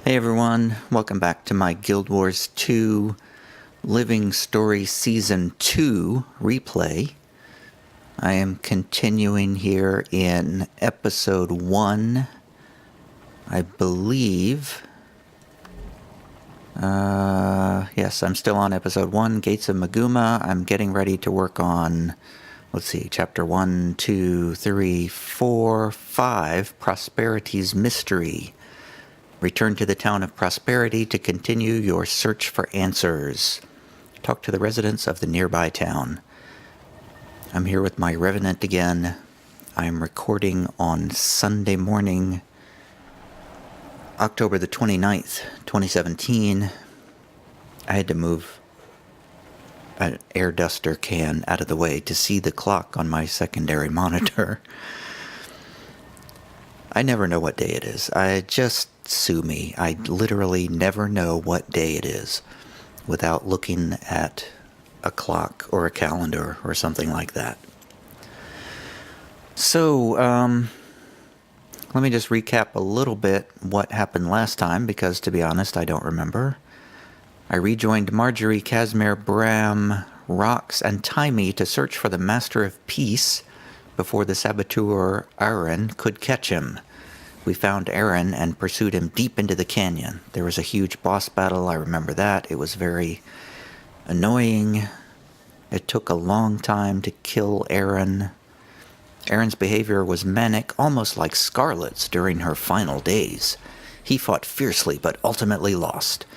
Hey everyone, welcome back to my Guild Wars 2 Living Story Season 2 replay. I am continuing here in Episode 1, I believe. Yes, I'm still on Episode 1, Gates of Maguuma. I'm getting ready to work on, let's see, Chapter 1, 2, 3, 4, 5, Prosperity's Mystery. Return to the town of Prosperity to continue your search for answers. Talk to the residents of the nearby town. I'm here with my Revenant again. I'm recording on Sunday morning, October the 29th, 2017. I had to move an air duster can out of the way to see the clock on my secondary monitor. I never know what day it is. Sue me. I literally never know what day it is without looking at a clock or a calendar or something like that. So, let me just recap a little bit what happened last time, because to be honest, I don't remember. I rejoined Marjorie, Casimir, Bram, Rox, and Timey to search for the Master of Peace before the saboteur Aaron could catch him. We found Aaron and pursued him deep into the canyon. There was a huge boss battle, I remember that. It was very annoying. It took a long time to kill Aaron. Aaron's behavior was manic, almost like Scarlet's during her final days. He fought fiercely, but ultimately lost.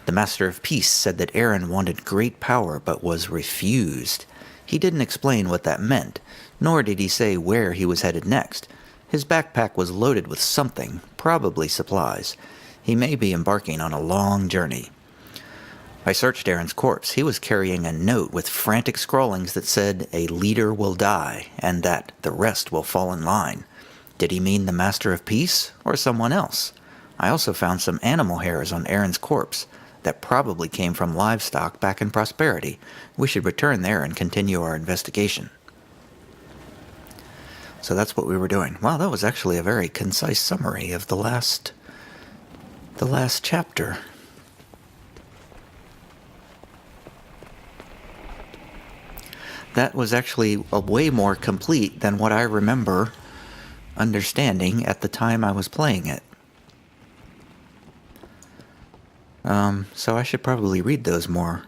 The Master of Peace said that Aaron wanted great power, but was refused. He didn't explain what that meant, nor did he say where he was headed next. His backpack was loaded with something, probably supplies. He may be embarking on a long journey. I searched Aaron's corpse. He was carrying a note with frantic scrawlings that said, "A leader will die, and that the rest will fall in line." Did he mean the Master of Peace, or someone else? I also found some animal hairs on Aaron's corpse that probably came from livestock back in Prosperity. We should return there and continue our investigation. So that's what we were doing. Wow, that was actually a very concise summary of the last chapter. That was actually a way more complete than what I remember understanding at the time I was playing it. So I should probably read those more.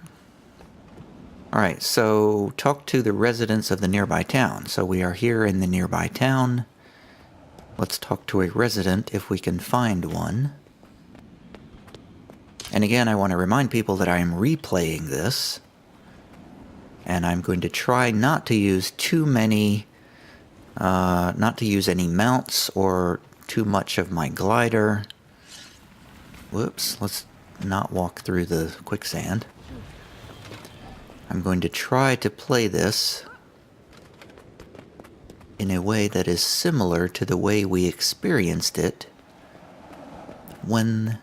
Alright, so talk to the residents of the nearby town. So we are here in the nearby town. Let's talk to a resident if we can find one. And again, I want to remind people that I am replaying this. And I'm going to try not to use too many, not to use any mounts or too much of my glider. Whoops, let's not walk through the quicksand. I'm going to try to play this in a way that is similar to the way we experienced it when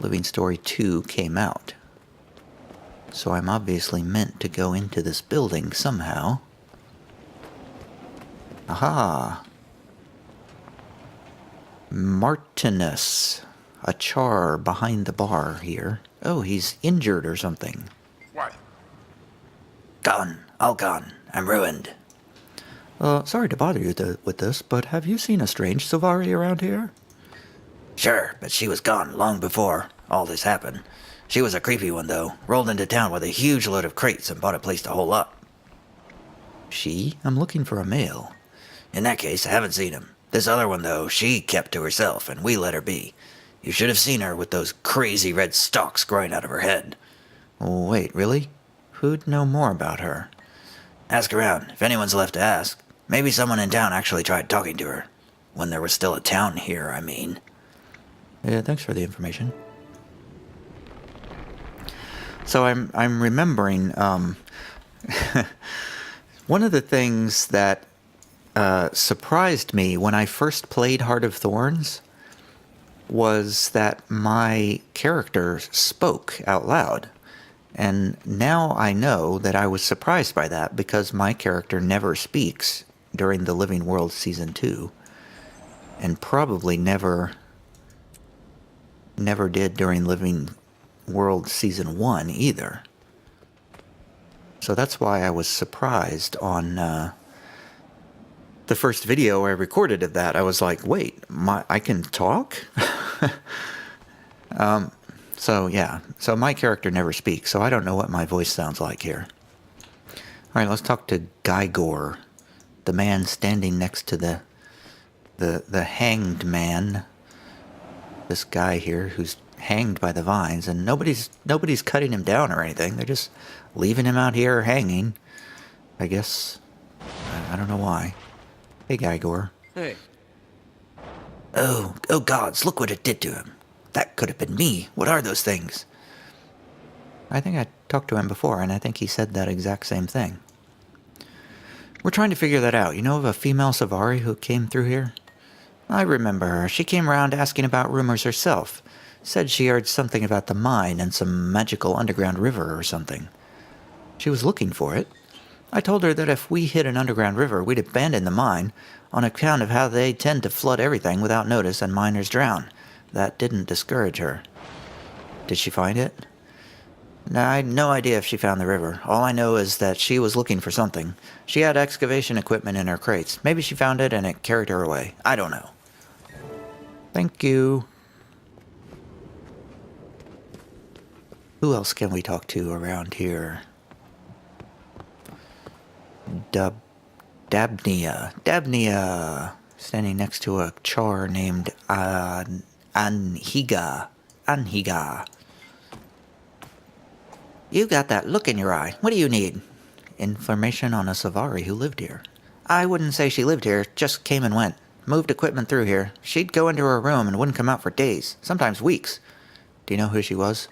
Living Story 2 came out. So I'm obviously meant to go into this building somehow. Aha! Martinus, a char behind the bar here. Oh, he's injured or something. What? Gone. All gone. I'm ruined. Sorry to bother you with this, but have you seen a strange Sylvari around here? Sure, but she was gone long before all this happened. She was a creepy one, though. Rolled into town with a huge load of crates and bought a place to hole up. She? I'm looking for a male. In that case, I haven't seen him. This other one, though, she kept to herself, and we let her be. You should have seen her with those crazy red stalks growing out of her head. Oh, wait, really? Who'd know more about her? Ask around, if anyone's left to ask. Maybe someone in town actually tried talking to her. When there was still a town here, I mean. Yeah, thanks for the information. So I'm remembering, one of the things that surprised me when I first played Heart of Thorns was that my character spoke out loud. And now I know that I was surprised by that because my character never speaks during the Living World Season 2. And probably never never did during Living World Season 1 either. So that's why I was surprised on the first video I recorded of that. I was like, wait, I can talk? So yeah, so my character never speaks, so I don't know what my voice sounds like here. Alright, let's talk to Gygor, the man standing next to the hanged man. This guy here who's hanged by the vines, and nobody's cutting him down or anything. They're just leaving him out here hanging. I guess. I don't know why. Hey, Gygor. Hey. Oh gods, look what it did to him. That could have been me. What are those things? I think I talked to him before, and I think he said that exact same thing. We're trying to figure that out. You know of a female Savari who came through here? I remember her. She came around asking about rumors herself. Said she heard something about the mine and some magical underground river or something. She was looking for it. I told her that if we hit an underground river, we'd abandon the mine on account of how they tend to flood everything without notice and miners drown. That didn't discourage her. Did she find it? No, I had no idea if she found the river. All I know is that she was looking for something. She had excavation equipment in her crates. Maybe she found it and it carried her away. I don't know. Thank you. Who else can we talk to around here? Dabnia. Standing next to a char named Anhiga. You got that look in your eye. What do you need? Information on a Savari who lived here. I wouldn't say she lived here, just came and went. Moved equipment through here. She'd go into her room and wouldn't come out for days, sometimes weeks. Do you know who she was?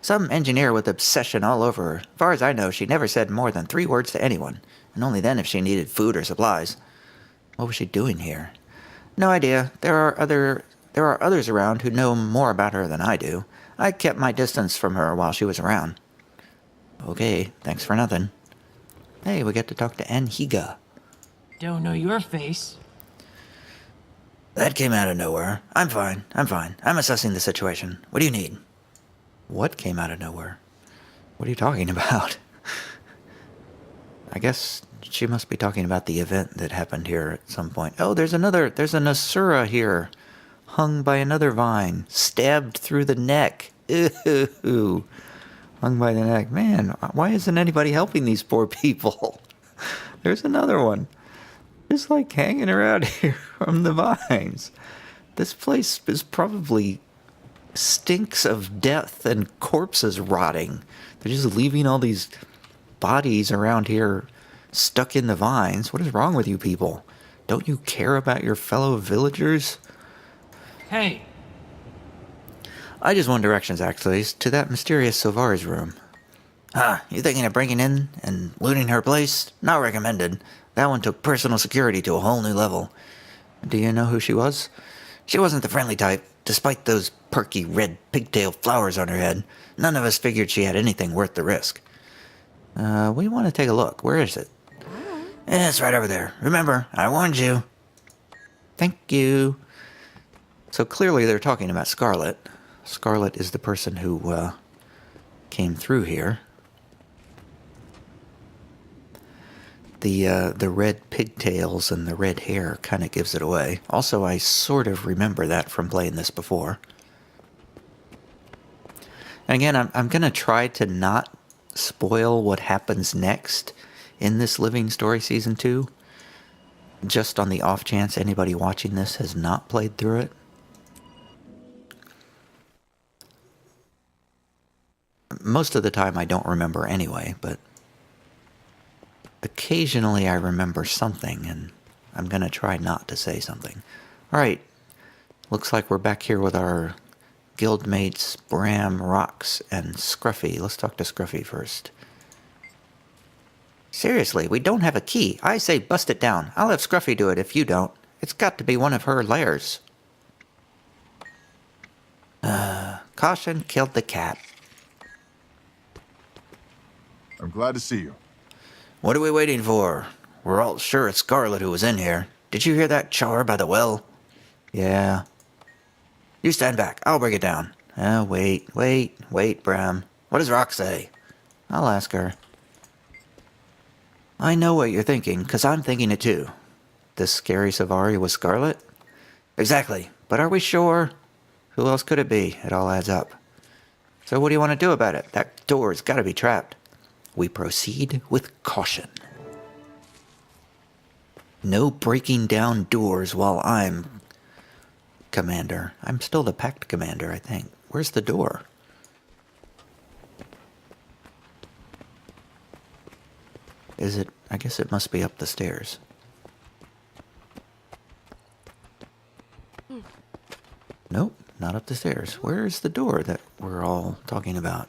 Some engineer with obsession all over her. As far as I know, she never said more than 3 words to anyone, and only then if she needed food or supplies. What was she doing here? No idea. There are others around who know more about her than I do. I kept my distance from her while she was around. Okay, thanks for nothing. Hey, we get to talk to Anhiga. Don't know your face. That came out of nowhere. I'm fine. I'm assessing the situation. What do you need? What came out of nowhere? What are you talking about? I guess she must be talking about the event that happened here at some point. Oh, there's an Asura here. Hung by another vine. Stabbed through the neck. Ew. Hung by the neck. Man, why isn't anybody helping these poor people? There's another one. Just like hanging around here from the vines. This place is probably stinks of death and corpses rotting. They're just leaving all these bodies around here stuck in the vines. What is wrong with you people? Don't you care about your fellow villagers? Hey. I just want directions, actually, to that mysterious Silvari's room. You thinking of breaking in and looting her place? Not recommended. That one took personal security to a whole new level. Do you know who she was? She wasn't the friendly type, despite those perky red pigtail flowers on her head. None of us figured she had anything worth the risk. We want to take a look. Where is it? It's right over there. Remember, I warned you. Thank you. So clearly they're talking about Scarlet. Scarlet is the person who came through here. The red pigtails and the red hair kind of gives it away. Also, I sort of remember that from playing this before. And again, I'm going to try to not spoil what happens next in this Living Story Season 2. Just on the off chance anybody watching this has not played through it. Most of the time I don't remember anyway, but occasionally I remember something, and I'm going to try not to say something. Alright, looks like we're back here with our guildmates Bram, Rox, and Scruffy. Let's talk to Scruffy first. Seriously, we don't have a key. I say bust it down. I'll have Scruffy do it if you don't. It's got to be one of her lairs. Caution killed the cat. I'm glad to see you. What are we waiting for? We're all sure it's Scarlet who was in here. Did you hear that char by the well? Yeah. You stand back. I'll break it down. Wait, Bram. What does Rock say? I'll ask her. I know what you're thinking, 'cause I'm thinking it too. This scary Savari was Scarlet? Exactly, but are we sure? Who else could it be? It all adds up. So what do you want to do about it? That door's gotta be trapped. We proceed with caution. No breaking down doors while I'm commander. I'm still the Pact commander, I think. Where's the door? Is it? I guess it must be up the stairs. Nope, not up the stairs. Where's the door that we're all talking about?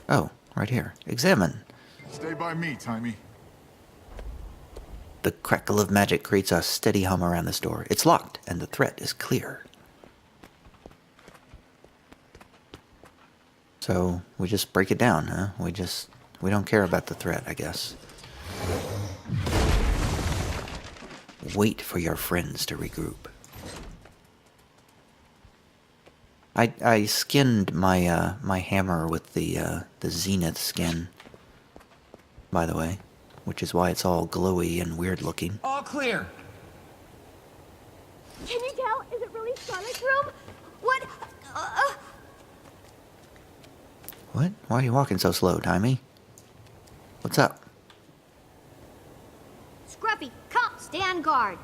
Oh, right here. Examine. Stay by me, Timey. The crackle of magic creates a steady hum around this door. It's locked, and the threat is clear. So, we just break it down, huh? We don't care about the threat, I guess. Wait for your friends to regroup. I skinned my my hammer with the Zenith skin, by the way, which is why it's all glowy and weird looking. All clear. Can you tell? Is it really Scarlet's room? What? What? Why are you walking so slow, Timey? What's up? Scruffy, come, stand guard.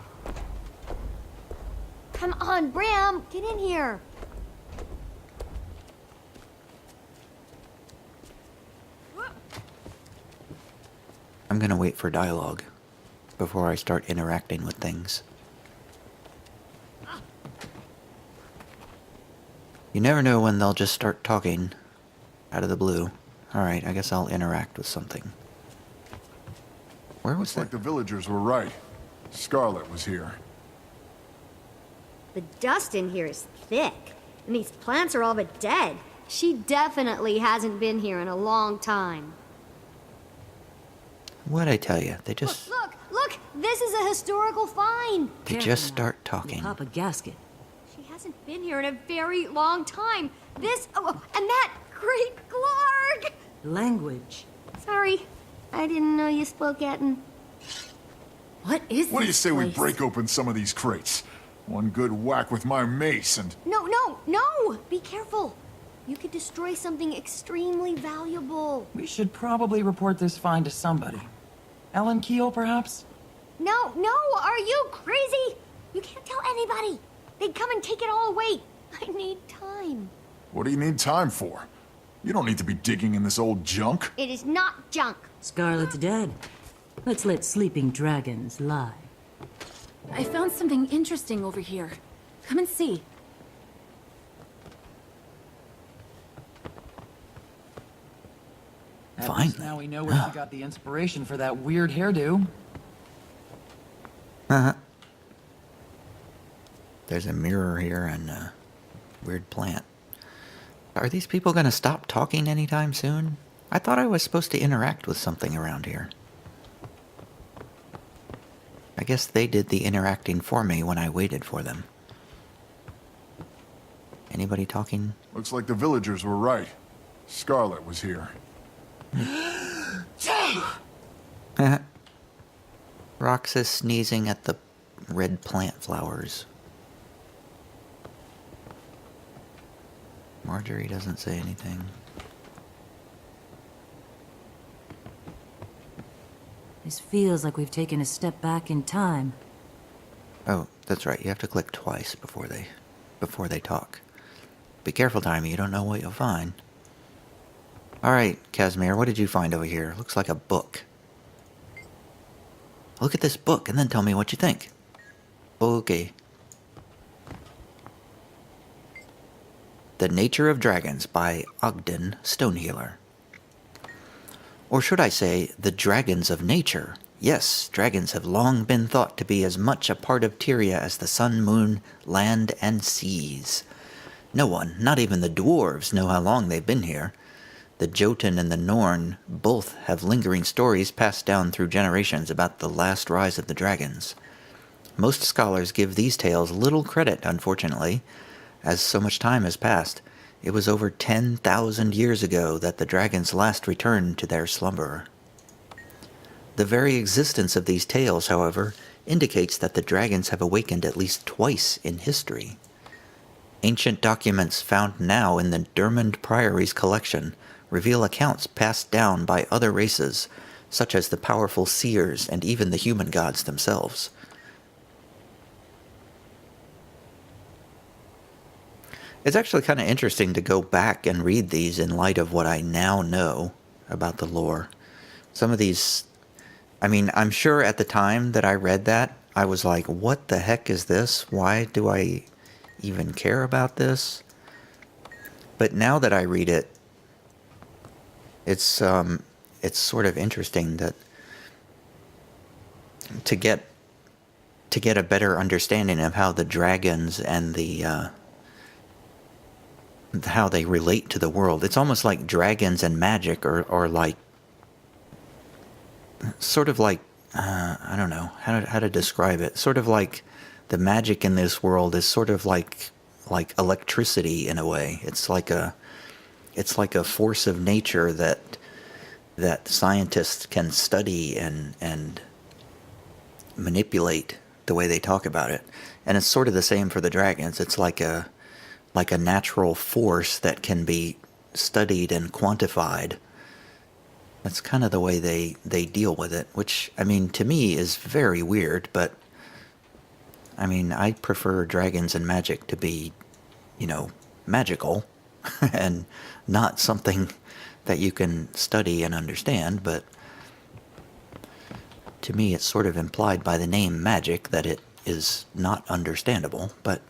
Come on, Bram, get in here. I'm gonna wait for dialogue before I start interacting with things. You never know when they'll just start talking out of the blue. Alright, I guess I'll interact with something. Where was Looks like that? the villagers were right. Scarlet was here. The dust in here is thick, and these plants are all but dead. She definitely hasn't been here in a long time. What'd I tell you? They just Look! This is a historical find. they Careful just now. start talking. Pop a gasket. She hasn't been here in a very long time. And that great Glarg! Language. Sorry, I didn't know you spoke Eton. What is What do you this say we place? break open some of these crates? One good whack with my mace and... No! Be careful. You could destroy something extremely valuable. We should probably report this find to somebody. Ellen Keel, perhaps? No, are you crazy? You can't tell anybody. They'd come and take it all away. I need time. What do you need time for? You don't need to be digging in this old junk. It is not junk. Scarlet's dead. Let's let sleeping dragons lie. I found something interesting over here. Come and see. At Finally. least now we know where she got the inspiration for that weird hairdo. There's a mirror here and a weird plant. Are these people gonna stop talking anytime soon? I thought I was supposed to interact with something around here. I guess they did the interacting for me when I waited for them. Anybody talking? Looks like the villagers were right. Scarlet was here. Roxas sneezing at the red plant flowers. Marjorie doesn't say anything. This feels like we've taken a step back in time. Oh, that's right. You have to click twice before they talk. Be careful, Timey. You don't know what you'll find. All right, Casimir, what did you find over here? Looks like a book. Look at this book and then tell me what you think. Okay. The Nature of Dragons by Ogden Stonehealer. Or should I say, the dragons of nature? Yes, dragons have long been thought to be as much a part of Tyria as the sun, moon, land, and seas. No one, not even the dwarves, know how long they've been here. The Jotun and the Norn both have lingering stories passed down through generations about the last rise of the dragons. Most scholars give these tales little credit, unfortunately, as so much time has passed. It was over 10,000 years ago that the dragons last returned to their slumber. The very existence of these tales, however, indicates that the dragons have awakened at least twice in history. Ancient documents found now in the Dermond Priory's collection reveal accounts passed down by other races, such as the powerful seers and even the human gods themselves. It's actually kind of interesting to go back and read these in light of what I now know about the lore. Some of these, I mean, I'm sure at the time that I read that, I was like, what the heck is this? Why do I even care about this? But now that I read it, it's sort of interesting that to get a better understanding of how the dragons and the how they relate to the world. It's almost like dragons and magic or like sort of like I don't know how to describe it. Sort of like the magic in this world is sort of like electricity in a way. It's like a force of nature that scientists can study and manipulate the way they talk about it. And it's sort of the same for the dragons. It's like a natural force that can be studied and quantified. That's kind of the way they deal with it, which, I mean, to me is very weird, but I mean, I prefer dragons and magic to be, magical and not something that you can study and understand, but to me it's sort of implied by the name magic that it is not understandable, but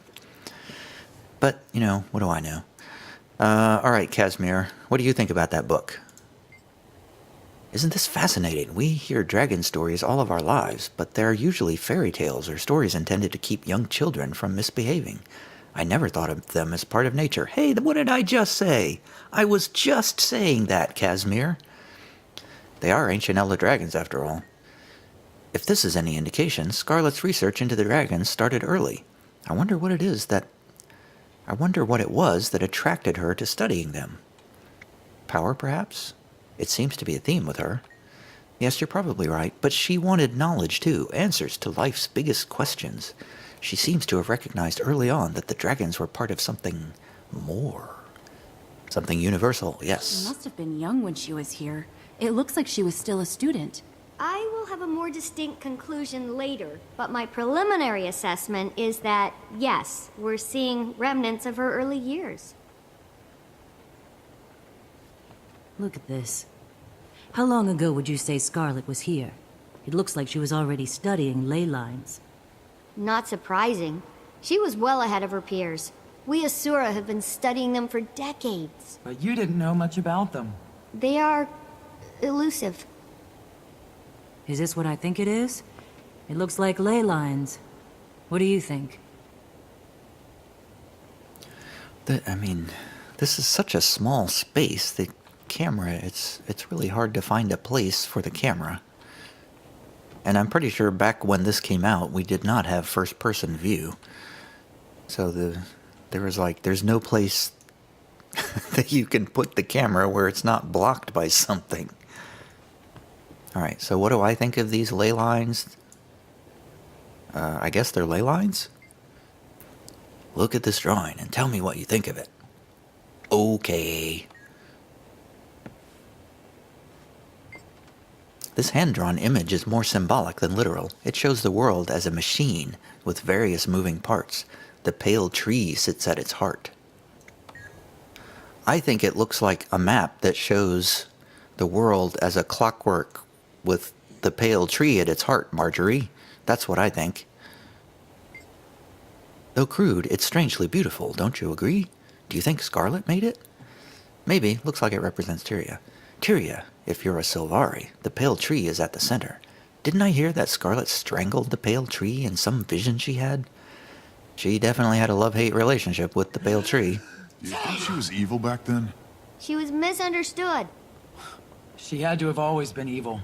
what do I know? All right, Casimir, what do you think about that book? Isn't this fascinating? We hear dragon stories all of our lives, but they're usually fairy tales or stories intended to keep young children from misbehaving. I never thought of them as part of nature. Hey, what did I just say? I was just saying that, Casimir. They are ancient elder dragons, after all. If this is any indication, Scarlet's research into the dragons started early. I wonder what it was that attracted her to studying them. Power, perhaps? It seems to be a theme with her. Yes, you're probably right, but she wanted knowledge too, answers to life's biggest questions. She seems to have recognized early on that the dragons were part of something more. Something universal, yes. She must have been young when she was here. It looks like she was still a student. I will have a more distinct conclusion later, but my preliminary assessment is that, yes, we're seeing remnants of her early years. Look at this. How long ago would you say Scarlet was here? It looks like she was already studying ley lines. Not surprising. She was well ahead of her peers. We Asura have been studying them for decades. But you didn't know much about them. They are elusive. Is this what I think it is? It looks like ley lines. What do you think? This is such a small space. The camera, it's really hard to find a place for the camera. And I'm pretty sure back when this came out, we did not have first-person view. So there's no place that you can put the camera where it's not blocked by something. Alright, so what do I think of these ley lines? I guess they're ley lines? Look at this drawing and tell me what you think of it. Okay. This hand-drawn image is more symbolic than literal. It shows the world as a machine with various moving parts. The pale tree sits at its heart. I think it looks like a map that shows the world as a clockwork with the pale tree at its heart, Marjorie. That's what I think. Though crude, it's strangely beautiful, don't you agree? Do you think Scarlet made it? Maybe. Looks like it represents Tyria. Tyria, if you're a Sylvari, the pale tree is at the center. Didn't I hear that Scarlet strangled the pale tree in some vision she had? She definitely had a love-hate relationship with the pale tree. You think she was evil back then? She was misunderstood. She had to have always been evil.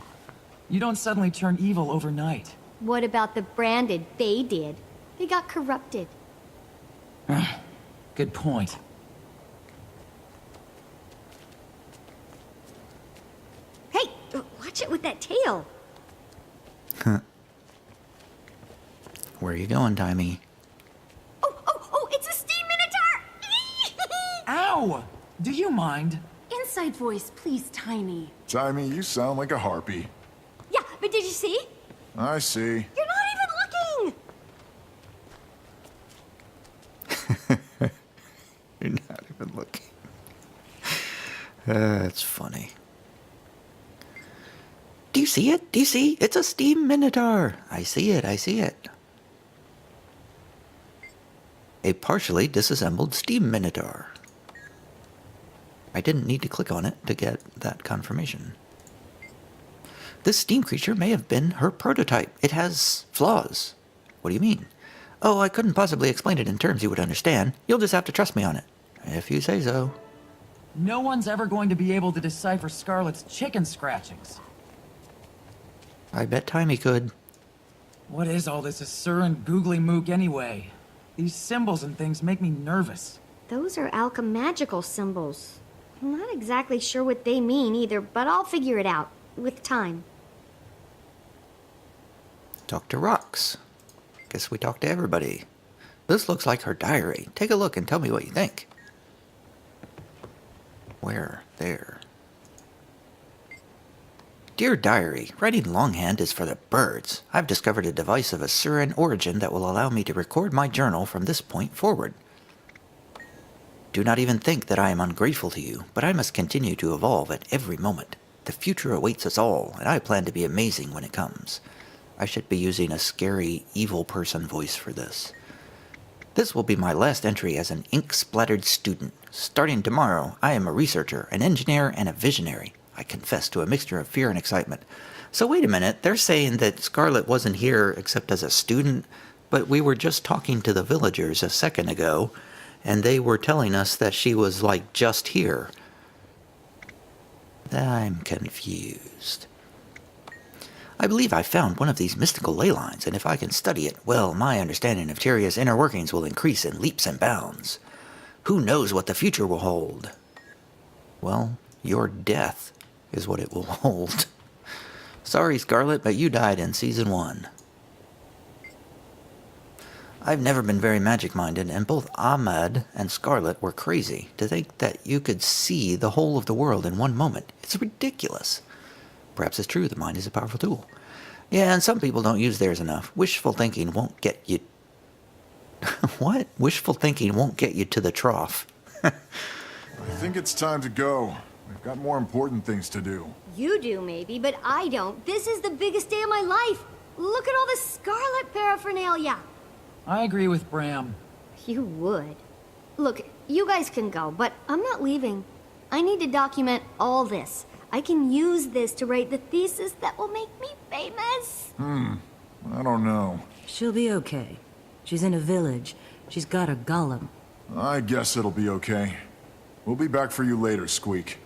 You don't suddenly turn evil overnight. What about the branded they did? They got corrupted. Good point. deal? Where are you going, Timey? Oh, it's a steam minotaur! Ow! Do you mind? Inside voice, please, Tiny. Timey, you sound like a harpy. Yeah, but did you see? I see. You're not even looking! You're not even looking. That's funny. Do you see it? Do you see? It's a steam minotaur. I see it. I see it. A partially disassembled steam minotaur. I didn't need to click on it to get that confirmation. This steam creature may have been her prototype. It has flaws. What do you mean? Oh, I couldn't possibly explain it in terms you would understand. You'll just have to trust me on it. If you say so. No one's ever going to be able to decipher Scarlet's chicken scratchings. I bet Timey could. What is all this Asuran googly mook anyway? These symbols and things make me nervous. Those are alchemagical symbols. I'm not exactly sure what they mean either, but I'll figure it out. With time. Talk to Rox. Guess we talked to everybody. This looks like her diary. Take a look and tell me what you think. Where? There. Dear Diary, writing longhand is for the birds. I've discovered a device of Asuran origin that will allow me to record my journal from this point forward. Do not even think that I am ungrateful to you, but I must continue to evolve at every moment. The future awaits us all, and I plan to be amazing when it comes. I should be using a scary, evil person voice for this. This will be my last entry as an ink-splattered student. Starting tomorrow, I am a researcher, an engineer, and a visionary. I confess to a mixture of fear and excitement. So wait a minute, they're saying that Scarlet wasn't here except as a student, but we were just talking to the villagers a second ago, and they were telling us that she was, like, just here. I'm confused. I believe I found one of these mystical ley lines, and if I can study it, well, my understanding of Tyria's inner workings will increase in leaps and bounds. Who knows what the future will hold? Well, your death is what it will hold. Sorry, Scarlet, but you died in Season 1. I've never been very magic-minded, and both Ahmed and Scarlet were crazy. To think that you could see the whole of the world in one moment. It's ridiculous. Perhaps it's true, the mind is a powerful tool. Yeah, and some people don't use theirs enough. Wishful thinking won't get you... What? Wishful thinking won't get you to the trough. I think it's time to go. We've got more important things to do. You do, maybe, but I don't. This is the biggest day of my life. Look at all the Scarlet paraphernalia. I agree with Bram. You would. Look, you guys can go, but I'm not leaving. I need to document all this. I can use this to write the thesis that will make me famous. I don't know. She'll be okay. She's in a village. She's got her golem. I guess it'll be okay. We'll be back for you later, Squeak.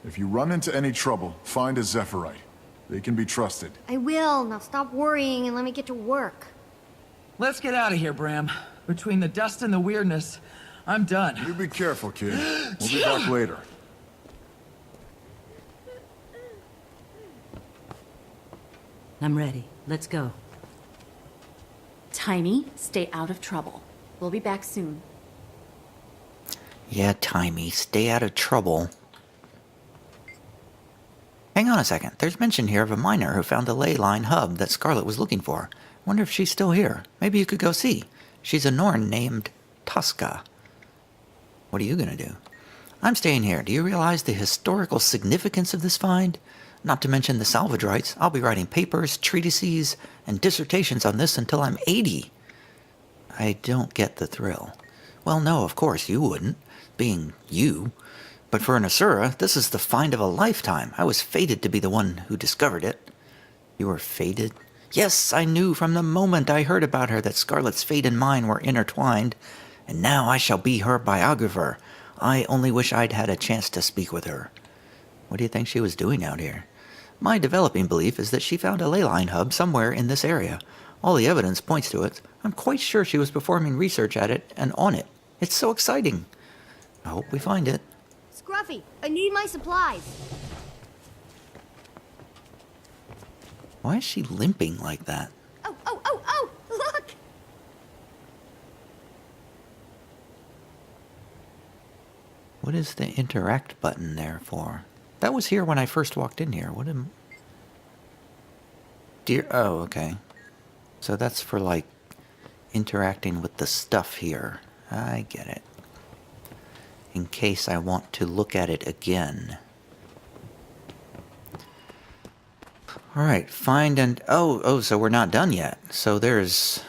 If you run into any trouble, find a Zephyrite. They can be trusted. I will. Now stop worrying and let me get to work. Let's get out of here, Bram. Between the dust and the weirdness, I'm done. You be careful, kid. We'll be back later. I'm ready. Let's go. Tiny, stay out of trouble. We'll be back soon. Yeah, Timey, stay out of trouble. Hang on a second. There's mention here of a miner who found the ley line hub that Scarlet was looking for. Wonder if she's still here. Maybe you could go see. She's a Norn named Tosca. What are you gonna do? I'm staying here. Do you realize the historical significance of this find? Not to mention the salvage rights. I'll be writing papers, treatises, and dissertations on this until I'm 80. I don't get the thrill. Well, no, of course, you wouldn't, being you. But for an Asura, this is the find of a lifetime. I was fated to be the one who discovered it. You were fated? Yes, I knew from the moment I heard about her that Scarlet's fate and mine were intertwined, and now I shall be her biographer. I only wish I'd had a chance to speak with her. What do you think she was doing out here? My developing belief is that she found a ley line hub somewhere in this area. All the evidence points to it. I'm quite sure she was performing research at it and on it. It's so exciting. I hope we find it. Scruffy, I need my supplies. Why is she limping like that? Oh, oh, oh, oh! Look! What is the interact button there for? That was here when I first walked in here. What am... Dear... Oh, okay. So that's for, like, interacting with the stuff here. I get it. In case I want to look at it again. Alright, find and... Oh, so we're not done yet. So there's...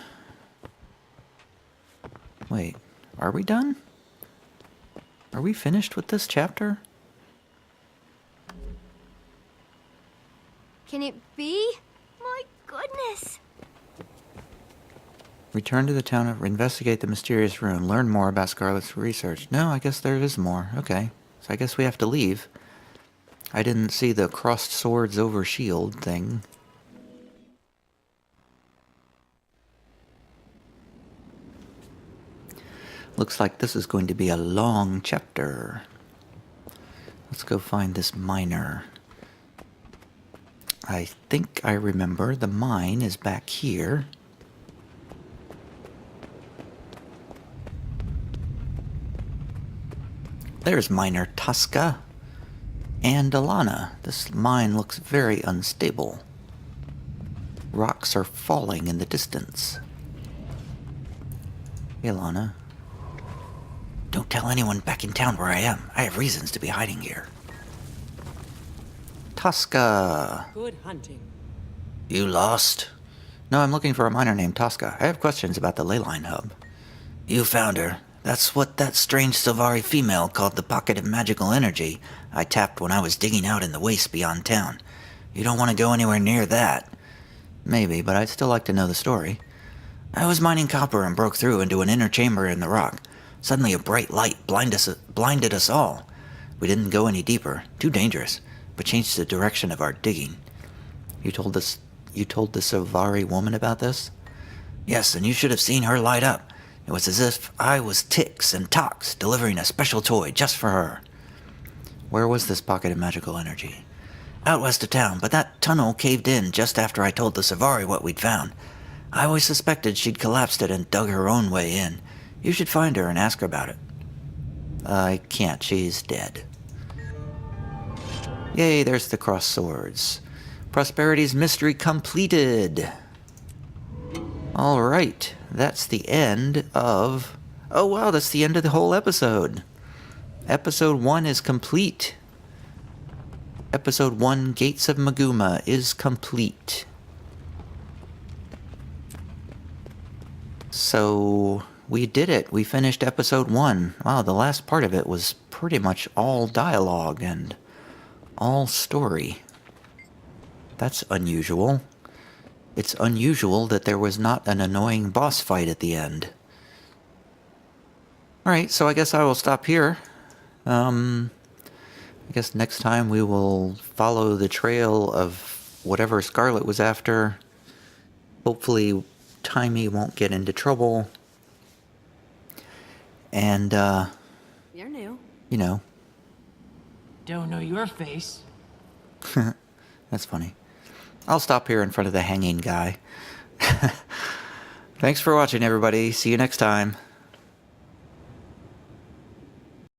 Wait, are we done? Are we finished with this chapter? Can it be? My goodness! Return to the town and investigate the mysterious room. Learn more about Scarlet's research. No, I guess there is more. Okay. So I guess we have to leave. I didn't see the crossed swords over shield thing. Looks like this is going to be a long chapter. Let's go find this miner. I think I remember the mine is back here. There's miner Tosca and Alana. This mine looks very unstable. Rocks are falling in the distance. Hey, Alana. Don't tell anyone back in town where I am. I have reasons to be hiding here. Tosca. Good hunting. You lost? No, I'm looking for a miner named Tosca. I have questions about the ley line hub. You found her. That's what that strange Silvari female called the pocket of magical energy I tapped when I was digging out in the waste beyond town. You don't want to go anywhere near that. Maybe, but I'd still like to know the story. I was mining copper and broke through into an inner chamber in the rock. Suddenly a bright light blinded us all. We didn't go any deeper, too dangerous, but changed the direction of our digging. You told the Silvari woman about this? Yes, and you should have seen her light up. It was as if I was Tix and Tox delivering a special toy just for her. Where was this pocket of magical energy? Out west of town, but that tunnel caved in just after I told the Silvari what we'd found. I always suspected she'd collapsed it and dug her own way in. You should find her and ask her about it. I can't, she's dead. Yay, there's the crossed swords. Prosperity's mystery completed. Alright, that's the end of... Oh wow, that's the end of the whole episode. Episode 1 is complete. Episode 1, Gates of Maguuma, is complete. So, we did it. We finished episode 1. Wow, the last part of it was pretty much all dialogue and all story. That's unusual. It's unusual that there was not an annoying boss fight at the end. Alright, so I guess I will stop here. I guess next time we will follow the trail of whatever Scarlet was after. Hopefully Timey won't get into trouble. And, You're new. you know. Don't know your face. That's funny. I'll stop here in front of the hanging guy. Thanks for watching, everybody. See you next time.